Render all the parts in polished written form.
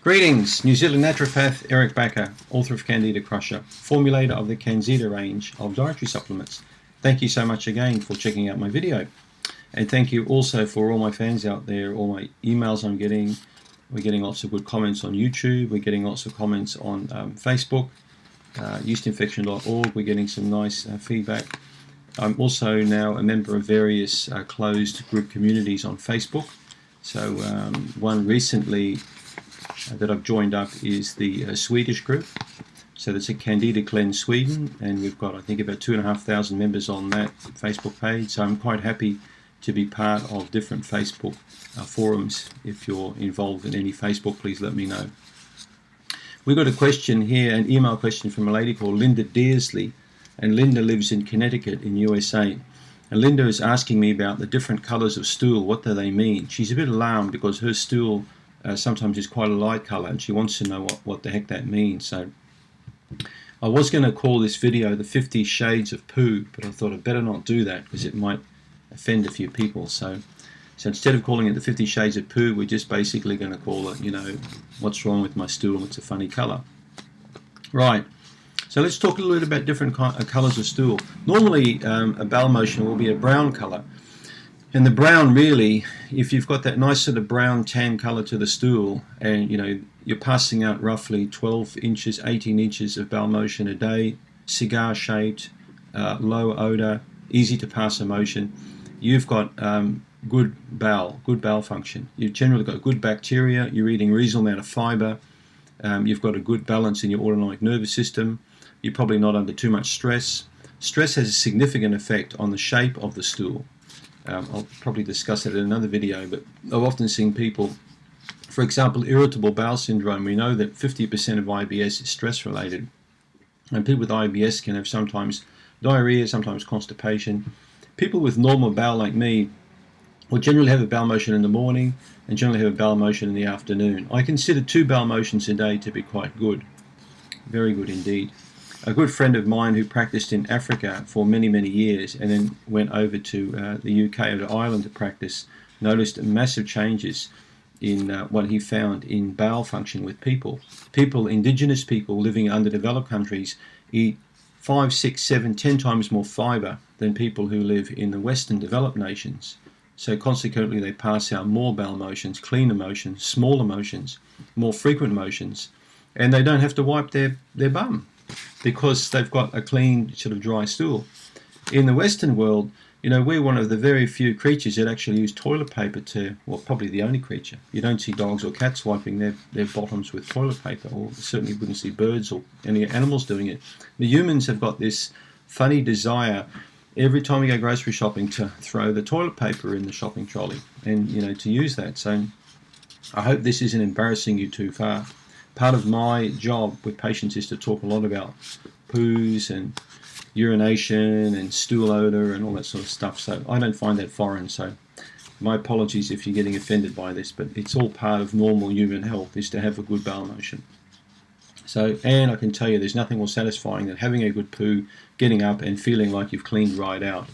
Greetings, New Zealand naturopath Eric Bakker, author of Candida Crusher, formulator of the Candida range of dietary supplements. Thank you so much again for checking out my video. And thank you also for all my fans out there, all my emails I'm getting. We're getting lots of good comments on YouTube. We're getting lots of comments on Facebook, yeastinfection.org. We're getting some nice feedback. I'm also now a member of various closed group communities on Facebook. So one recently that I've joined up is the Swedish group. So that's a Candida Cleanse Sweden, and we've got I think about 2,500 members on that Facebook page. So I'm quite happy to be part of different Facebook forums. If you're involved in any Facebook, please let me know. We've got a question here, an email question from a lady called Linda Dearsley, and Linda lives in Connecticut in USA. And Linda is asking me about the different colors of stool. What do they mean? She's a bit alarmed because her stool sometimes is quite a light color, and she wants to know what the heck that means. So I was going to call this video the 50 Shades of Poo, but I thought I'd better not do that because it might offend a few people. So instead of calling it the 50 Shades of Poo, we're just basically going to call it, what's wrong with my stool? It's a funny color. Right. So let's talk a little bit about different colors of stool. Normally a bowel motion will be a brown color. And the brown, really, if you've got that nice sort of brown tan color to the stool, and you're passing out roughly 12 inches, 18 inches of bowel motion a day, cigar shaped, low odor, easy to pass a motion, you've got good bowel function. You've generally got good bacteria, you're eating a reasonable amount of fiber, you've got a good balance in your autonomic nervous system, you're probably not under too much stress. Stress has a significant effect on the shape of the stool. I'll probably discuss it in another video, but I've often seen people, for example, irritable bowel syndrome. We know that 50% of IBS is stress related, and people with IBS can have sometimes diarrhea, sometimes constipation. People with normal bowel like me will generally have a bowel motion in the morning and generally have a bowel motion in the afternoon. I consider 2 bowel motions a day to be quite good, very good indeed. A good friend of mine who practiced in Africa for many, many years and then went over to the UK or to Ireland to practice, noticed massive changes in what he found in bowel function with people. Indigenous people living in underdeveloped countries eat 5, 6, 7, 10 times more fiber than people who live in the Western developed nations. So consequently they pass out more bowel motions, cleaner motions, smaller motions, more frequent motions, and they don't have to wipe their bum, because they've got a clean sort of dry stool. In the Western world, we're one of the very few creatures that actually use toilet paper well, probably the only creature. You don't see dogs or cats wiping their bottoms with toilet paper, or certainly wouldn't see birds or any animals doing it. The humans have got this funny desire every time we go grocery shopping to throw the toilet paper in the shopping trolley and, to use that. So I hope this isn't embarrassing you too far. Part of my job with patients is to talk a lot about poos and urination and stool odor and all that sort of stuff. So I don't find that foreign. So my apologies if you're getting offended by this, but it's all part of normal human health, is to have a good bowel motion. So, and I can tell you there's nothing more satisfying than having a good poo, getting up and feeling like you've cleaned right out.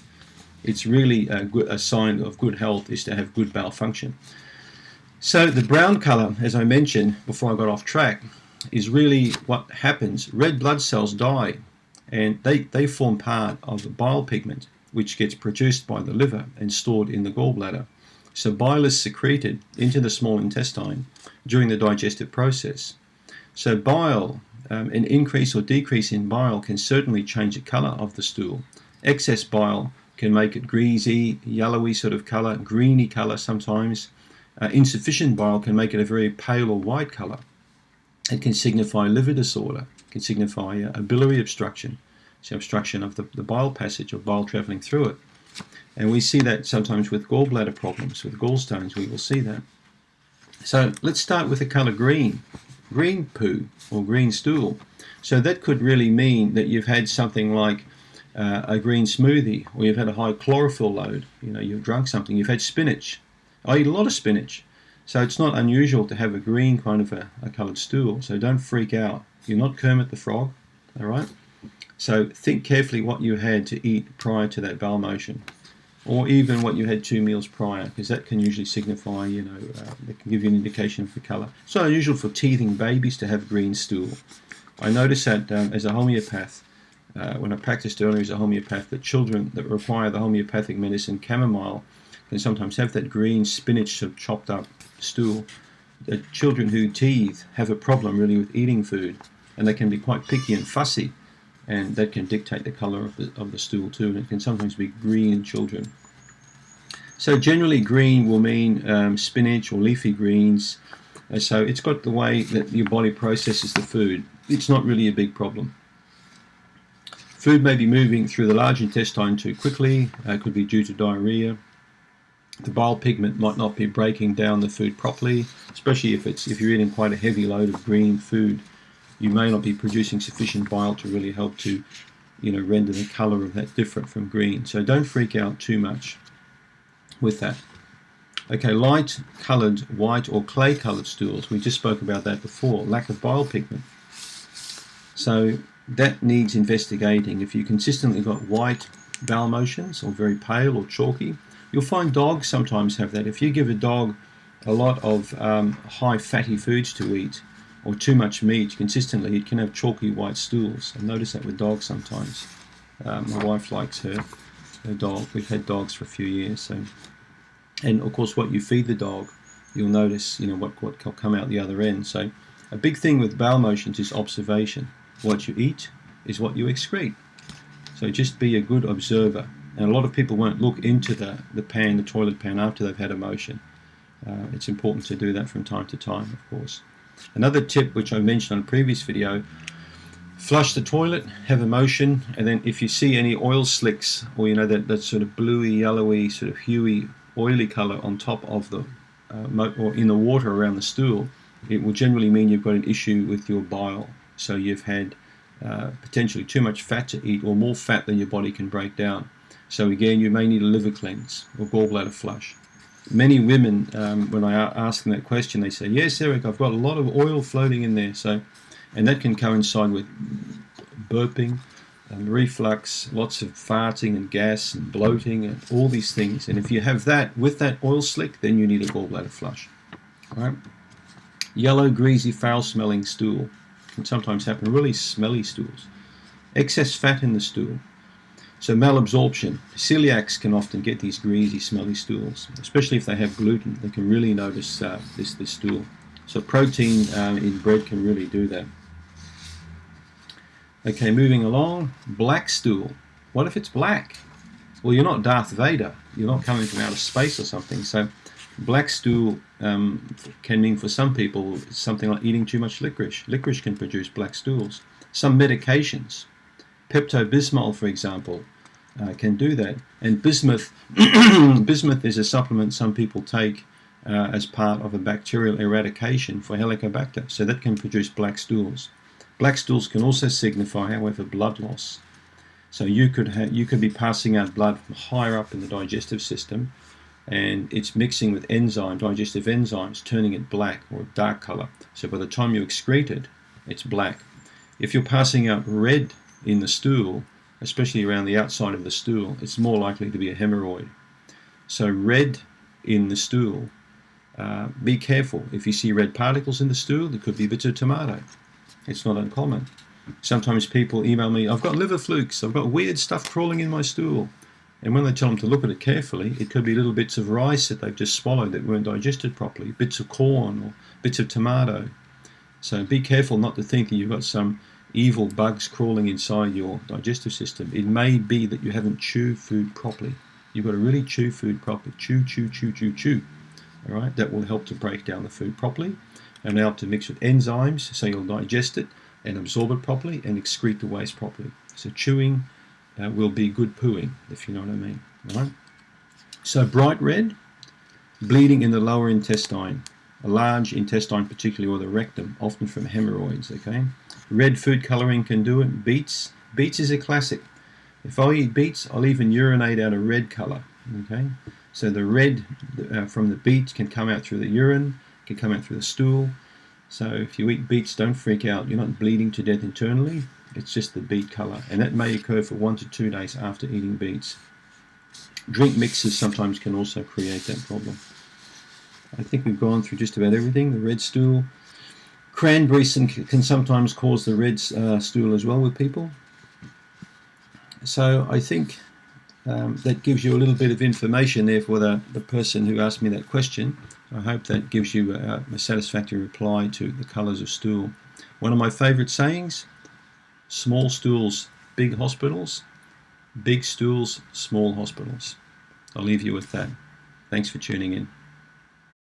It's really a sign of good health is to have good bowel function. So the brown color, as I mentioned before I got off track, is really what happens. Red blood cells die, and they form part of the bile pigment, which gets produced by the liver and stored in the gallbladder. So bile is secreted into the small intestine during the digestive process. So bile, an increase or decrease in bile can certainly change the color of the stool. Excess bile can make it greasy, yellowy sort of color, greeny color sometimes. Insufficient bile can make it a very pale or white color. It can signify liver disorder, it can signify a biliary obstruction, so obstruction of the bile passage or bile traveling through it. And we see that sometimes with gallbladder problems, with gallstones, we will see that. So let's start with the color green poo or green stool. So that could really mean that you've had something like a green smoothie, or you've had a high chlorophyll load, you've drunk something, you've had spinach. I eat a lot of spinach, so it's not unusual to have a green kind of a coloured stool, so don't freak out. You're not Kermit the Frog, all right? So think carefully what you had to eat prior to that bowel motion. or even what you had 2 meals prior, because that can usually signify, that can give you an indication of the colour. It's not unusual for teething babies to have green stool. I noticed that as a homeopath, when I practiced earlier as a homeopath, that children that require the homeopathic medicine chamomile can sometimes have that green spinach sort of chopped up stool. The children who teethe have a problem really with eating food, and they can be quite picky and fussy, and that can dictate the colour of the stool too, and it can sometimes be green in children. So generally green will mean spinach or leafy greens, so it's got the way that your body processes the food. It's not really a big problem. Food may be moving through the large intestine too quickly, could be due to diarrhea. The bile pigment might not be breaking down the food properly, especially if you're eating quite a heavy load of green food. You may not be producing sufficient bile to really help to, render the colour of that different from green. So don't freak out too much with that. Okay, light coloured, white or clay coloured stools. We just spoke about that before. Lack of bile pigment. So that needs investigating. If you consistently got white bowel motions or very pale or chalky, you'll find dogs sometimes have that. If you give a dog a lot of high fatty foods to eat, or too much meat consistently, it can have chalky white stools. I notice that with dogs sometimes. My wife likes her dog. We've had dogs for a few years. And of course what you feed the dog, you'll notice what will come out the other end. So a big thing with bowel motions is observation. What you eat is what you excrete. So just be a good observer. And a lot of people won't look into the toilet pan after they've had a motion. It's important to do that from time to time, of course. Another tip which I mentioned on a previous video, flush the toilet, have a motion, and then if you see any oil slicks or that sort of bluey, yellowy, sort of huey, oily colour on top of the or in the water around the stool, it will generally mean you've got an issue with your bile. So you've had potentially too much fat to eat, or more fat than your body can break down. So again, you may need a liver cleanse or gallbladder flush. Many women, when I ask them that question, they say, yes, Eric, I've got a lot of oil floating in there. And that can coincide with burping, reflux, lots of farting and gas and bloating and all these things. And if you have that with that oil slick, then you need a gallbladder flush. All right? Yellow, greasy, foul-smelling stool can sometimes happen, really smelly stools. Excess fat in the stool. So malabsorption. Celiacs can often get these greasy, smelly stools, especially if they have gluten. They can really notice this stool. So protein in bread can really do that. Okay, moving along. Black stool. What if it's black? Well, you're not Darth Vader. You're not coming from outer space or something. So black stool can mean for some people something like eating too much licorice. Licorice can produce black stools. Some medications. Pepto-Bismol, for example, can do that. And bismuth, bismuth is a supplement some people take as part of a bacterial eradication for Helicobacter. So that can produce black stools. Black stools can also signify, however, blood loss. So you could be passing out blood from higher up in the digestive system, and it's mixing with digestive enzymes, turning it black or a dark color. So by the time you excrete it, it's black. If you're passing out red in the stool, especially around the outside of the stool, it's more likely to be a hemorrhoid. So red in the stool, be careful. If you see red particles in the stool, it could be bits of tomato. It's not uncommon. Sometimes people email me, I've got liver flukes, I've got weird stuff crawling in my stool. And when they tell them to look at it carefully, it could be little bits of rice that they've just swallowed that weren't digested properly, bits of corn or bits of tomato. So be careful not to think that you've got some evil bugs crawling inside your digestive system. It may be that you haven't chewed food properly. You've got to really chew food properly. Chew, chew, chew, chew, chew. All right, that will help to break down the food properly and help to mix with enzymes so you'll digest it and absorb it properly and excrete the waste properly. So chewing will be good pooing, if you know what I mean. All right. So bright red, bleeding in the lower intestine, a large intestine particularly, or the rectum, often from hemorrhoids. Okay. Red food colouring can do it. Beets is a classic. If I eat beets, I'll even urinate out a red colour. Okay. So the red from the beet can come out through the urine, can come out through the stool. So if you eat beets, don't freak out. You're not bleeding to death internally. It's just the beet colour. And that may occur for 1 to 2 days after eating beets. Drink mixes sometimes can also create that problem. I think we've gone through just about everything. The red stool. Cranberries can sometimes cause the red stool as well with people. So I think that gives you a little bit of information there for the person who asked me that question. I hope that gives you a satisfactory reply to the colours of stool. One of my favourite sayings: small stools, big hospitals; big stools, small hospitals. I'll leave you with that. Thanks for tuning in.